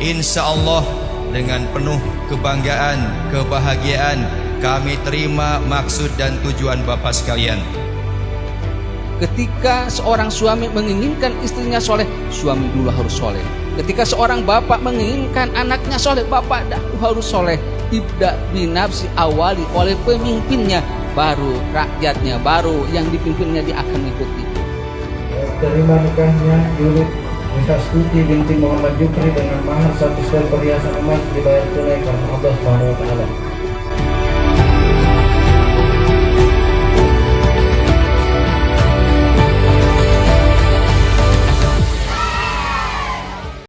Insya Allah dengan penuh kebanggaan, kebahagiaan kami terima maksud dan tujuan Bapak sekalian. Ketika seorang suami menginginkan istrinya soleh, suami dulu harus soleh. Ketika seorang bapak menginginkan anaknya soleh, bapak dahulu harus soleh. Ibda binafsi, awali oleh pemimpinnya, baru rakyatnya, baru yang dipimpinnya dia akan mengikuti. Terima nikahnya Julid Mihastuti binti Muhammad Jukri dengan mahar 1 setel perhiasan emas dibayar tunai karena Allah Subhanahu wa Ta'ala.